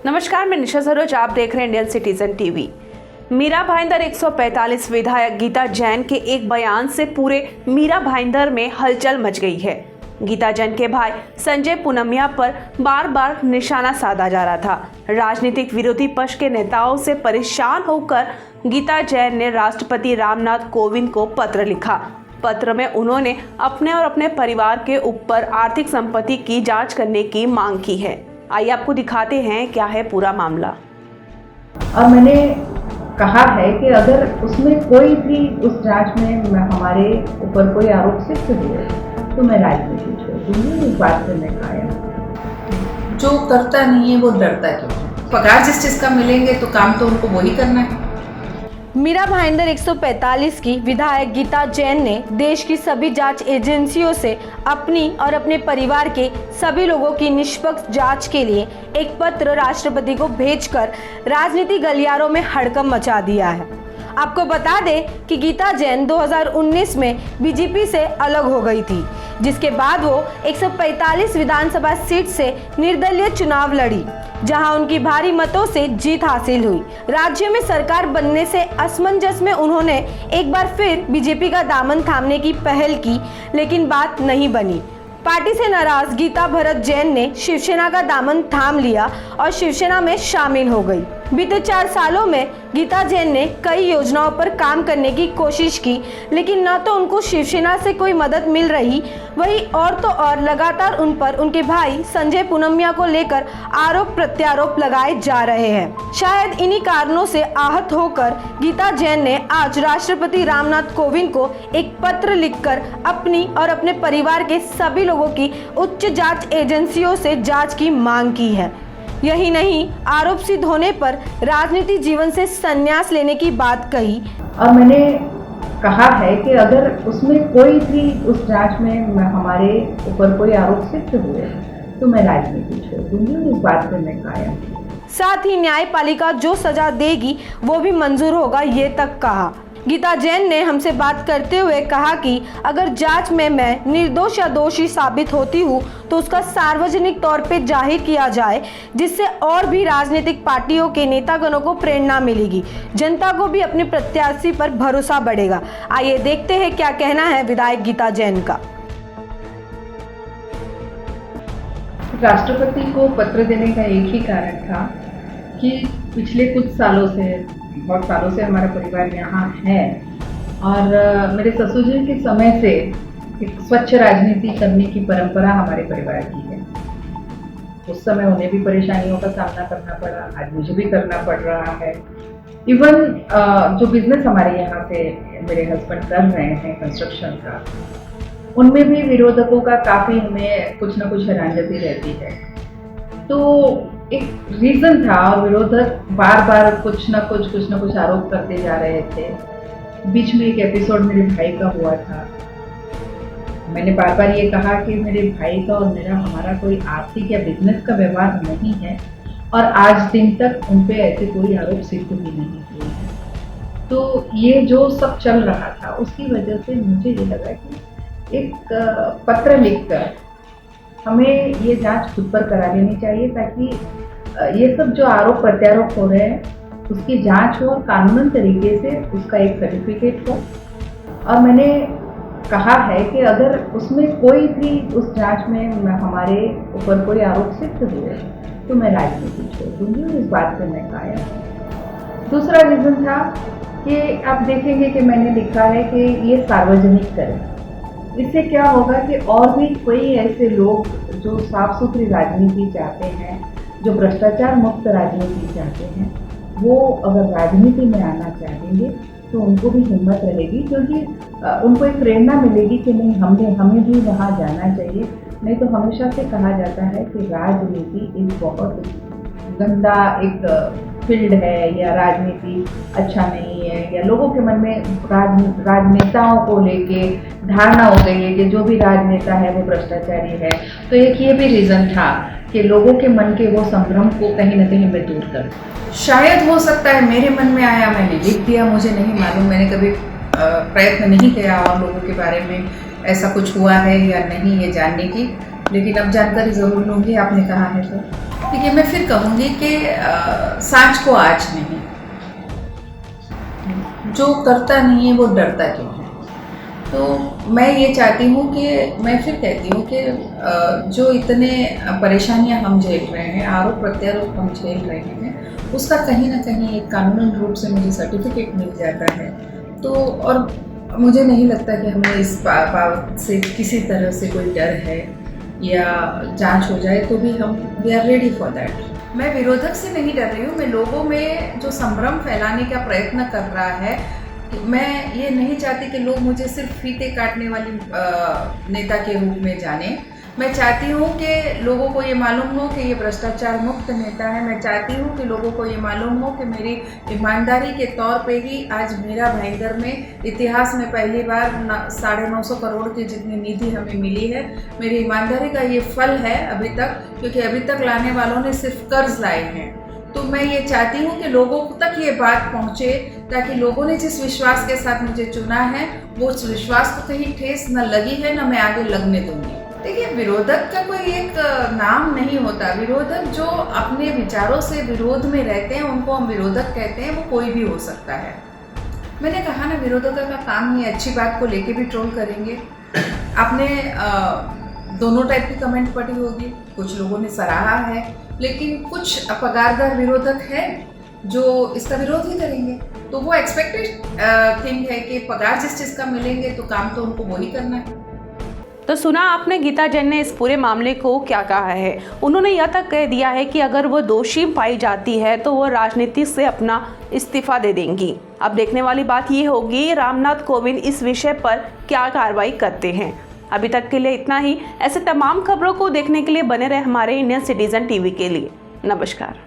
नमस्कार, मैं निशा सरोज, आप देख रहे हैं Indian citizen TV. Meera Bhayandar 145 विधायक गीता जैन के एक बयान से पूरे मीरा भाईंदर में हलचल मच गई है। गीता जैन के भाई संजय पुनमिया पर बार बार निशाना साधा जा रहा था। राजनीतिक विरोधी पक्ष के नेताओं से परेशान होकर गीता जैन ने राष्ट्रपति रामनाथ कोविंद को पत्र लिखा। पत्र में उन्होंने अपने और अपने परिवार के ऊपर आर्थिक संपत्ति की जांच करने की मांग की है। आइए आपको दिखाते हैं क्या है पूरा मामला। और मैंने कहा है कि अगर उसमें कोई भी उस जांच में हमारे ऊपर कोई आरोप सिद्ध हुए तो मैं राजनीति छोड़ दूंगी। इस बात से मैं कायम। जो करता नहीं है वो डरता क्यों? पगार जिस चीज का मिलेंगे तो काम तो उनको वही करना है। मीरा भाईंदर 145 की विधायक गीता जैन ने देश की सभी जांच एजेंसियों से अपनी और अपने परिवार के सभी लोगों की निष्पक्ष जांच के लिए एक पत्र राष्ट्रपति को भेजकर राजनीति गलियारों में हड़कंप मचा दिया है। आपको बता दें कि गीता जैन 2019 में बीजेपी से अलग हो गई थी, जिसके बाद वो 145 विधानसभा सीट से निर्दलीय चुनाव लड़ी, जहां उनकी भारी मतों से जीत हासिल हुई। राज्य में सरकार बनने से असमंजस में उन्होंने एक बार फिर बीजेपी का दामन थामने की पहल की, लेकिन बात नहीं बनी। पार्टी से नाराज गीता भरत जैन ने शिवसेना का दामन थाम लिया और शिवसेना में शामिल हो गई। बीते 4 सालों में गीता जैन ने कई योजनाओं पर काम करने की कोशिश की, लेकिन न तो उनको शिवसेना से कोई मदद मिल रही, वही और तो और लगातार उन पर उनके भाई संजय पुनमिया को लेकर आरोप प्रत्यारोप लगाए जा रहे हैं। शायद इन्हीं कारणों से आहत होकर गीता जैन ने आज राष्ट्रपति रामनाथ कोविंद को एक पत्र लिखकर अपनी और अपने परिवार के सभी लोगों की उच्च जांच एजेंसियों से जांच की मांग की है। यही नहीं, आरोप सिद्ध होने पर राजनीति जीवन से संन्यास लेने की बात कही। और मैंने कहा है कि अगर उसमें कोई भी उस जांच में हमारे ऊपर कोई आरोप सिद्ध हुए तो मैं राजनीति छोड़ दूंगी। इस बात से मैं कायम। साथ ही न्यायपालिका जो सजा देगी वो भी मंजूर होगा, ये तक कहा। गीता जैन ने हमसे बात करते हुए कहा कि अगर जांच में मैं निर्दोष या दोषी साबित होती हूँ तो उसका सार्वजनिक तौर पे जाहिर किया जाए, जिससे और भी राजनीतिक पार्टियों के नेतागणों को प्रेरणा मिलेगी, जनता को भी अपने प्रत्याशी पर भरोसा बढ़ेगा। आइए देखते हैं क्या कहना है विधायक गीता जैन का। राष्ट्रपति को पत्र देने का एक ही कारण था कि पिछले कुछ सालों से, बहुत सालों से हमारा परिवार यहाँ है और मेरे ससुर जी के समय से एक स्वच्छ राजनीति करने की परंपरा हमारे परिवार की है। उस समय उन्हें भी परेशानियों का सामना करना पड़ा, आज मुझे भी करना पड़ रहा है। इवन जो बिजनेस हमारे यहाँ से मेरे हस्बैंड कर रहे हैं कंस्ट्रक्शन का, उनमें भी विरोधकों का काफ़ी हमें कुछ ना कुछ हैरानगति रहती है। तो एक रीज़न था और विरोधक बार बार कुछ ना कुछ आरोप करते जा रहे थे। बीच में एक एपिसोड मेरे भाई का हुआ था। मैंने बार बार ये कहा कि मेरे भाई का और मेरा हमारा कोई आर्थिक या बिजनेस का व्यवहार नहीं है और आज दिन तक उन पे ऐसे कोई आरोप सिद्ध भी नहीं हुए हैं। तो ये जो सब चल रहा था उसकी वजह से मुझे ये लगा कि एक पत्र लिखकर हमें ये जांच खुद पर करा लेनी चाहिए, ताकि ये सब जो आरोप प्रत्यारोप हो रहे हैं उसकी जांच हो और कानूनन तरीके से उसका एक सर्टिफिकेट हो। और मैंने कहा है कि अगर उसमें कोई भी उस जांच में हमारे ऊपर कोई आरोप सिद्ध हुए तो मैं राजनीति छोड़ दूंगी। इस बात से मैं कायम। दूसरा रीज़न था कि आप देखेंगे कि मैंने लिखा है कि ये सार्वजनिक करें। इससे क्या होगा कि और भी कोई ऐसे लोग जो साफ सुथरी राजनीति चाहते हैं, जो भ्रष्टाचार मुक्त राजनीति चाहते हैं, वो अगर राजनीति में आना चाहेंगे तो उनको भी हिम्मत रहेगी, क्योंकि उनको एक प्रेरणा मिलेगी कि नहीं, हमें भी वहाँ जाना चाहिए। नहीं तो हमेशा से कहा जाता है कि राजनीति एक बहुत गंदा एक फील्ड है, या राजनीति अच्छा नहीं है, या लोगों के मन में राजनेताओं को लेके धारणा हो गई है कि जो भी राजनेता है वो भ्रष्टाचारी है। तो एक ये भी रीज़न था कि लोगों के मन के वो संभ्रम को कहीं ना कहीं मैं दूर कर। शायद हो सकता है मेरे मन में आया, मैंने लिख दिया, मुझे नहीं मालूम। मैंने कभी प्रयत्न नहीं किया और लोगों के बारे में ऐसा कुछ हुआ है या नहीं ये जानने की, लेकिन अब जानकारी ज़रूर लूँगी, आपने कहा है तो। देखिए, मैं फिर कहूँगी कि सांच को आज नहीं, जो करता नहीं है वो डरता क्यों है। तो मैं ये चाहती हूँ कि मैं फिर कहती हूँ कि जो इतने परेशानियाँ हम झेल रहे हैं, आरोप प्रत्यारोप हम झेल रहे हैं, उसका कहीं ना कहीं एक कानूनी रूप से मुझे सर्टिफिकेट मिल जाता है। तो और मुझे नहीं लगता कि हमें इस बात से किसी तरह से कोई डर है, या जांच हो जाए तो भी हम we are ready for that. मैं विरोधक से नहीं डर रही हूँ, मैं लोगों में जो संभ्रम फैलाने का प्रयत्न कर रहा है, मैं ये नहीं चाहती कि लोग मुझे सिर्फ फीते काटने वाली नेता के रूप में जाने। मैं चाहती हूँ कि लोगों को ये मालूम हो कि ये भ्रष्टाचार मुक्त नेता है। मैं चाहती हूँ कि लोगों को ये मालूम हो कि मेरी ईमानदारी के तौर पे ही आज मीरा भाईंदर में इतिहास में पहली बार 950 करोड़ की जितनी निधि हमें मिली है, मेरी ईमानदारी का ये फल है अभी तक, क्योंकि अभी तक लाने वालों ने सिर्फ कर्ज लाए हैं। तो मैं ये चाहती हूँ कि लोगों तक ये बात पहुँचे, ताकि लोगों ने जिस विश्वास के साथ मुझे चुना है वो उस विश्वास को कहीं ठेस न लगी है, न मैं आगे लगने दूंगी। देखिए, विरोधक का कोई एक नाम नहीं होता। विरोधक जो अपने विचारों से विरोध में रहते हैं उनको हम विरोधक कहते हैं, वो कोई भी हो सकता है। मैंने कहा ना, विरोधक का काम नहीं, अच्छी बात को लेके भी ट्रोल करेंगे। आपने दोनों टाइप की कमेंट पढ़ी होगी, कुछ लोगों ने सराहा है, लेकिन कुछ पगारदार विरोधक हैं जो इसका विरोध ही करेंगे। तो वो एक्सपेक्टेड थिंग है कि पगार जिस चीज़ का मिलेंगे तो काम तो उनको वही करना है। तो सुना आपने गीता जैन ने इस पूरे मामले को क्या कहा है। उन्होंने यह तक कह दिया है कि अगर वो दोषी पाई जाती है तो वो राजनीति से अपना इस्तीफा दे देंगी। अब देखने वाली बात ये होगी रामनाथ कोविंद इस विषय पर क्या कार्रवाई करते हैं। अभी तक के लिए इतना ही। ऐसे तमाम खबरों को देखने के लिए बने रहे हमारे इंडियन सिटीजन टीवी के लिए। नमस्कार।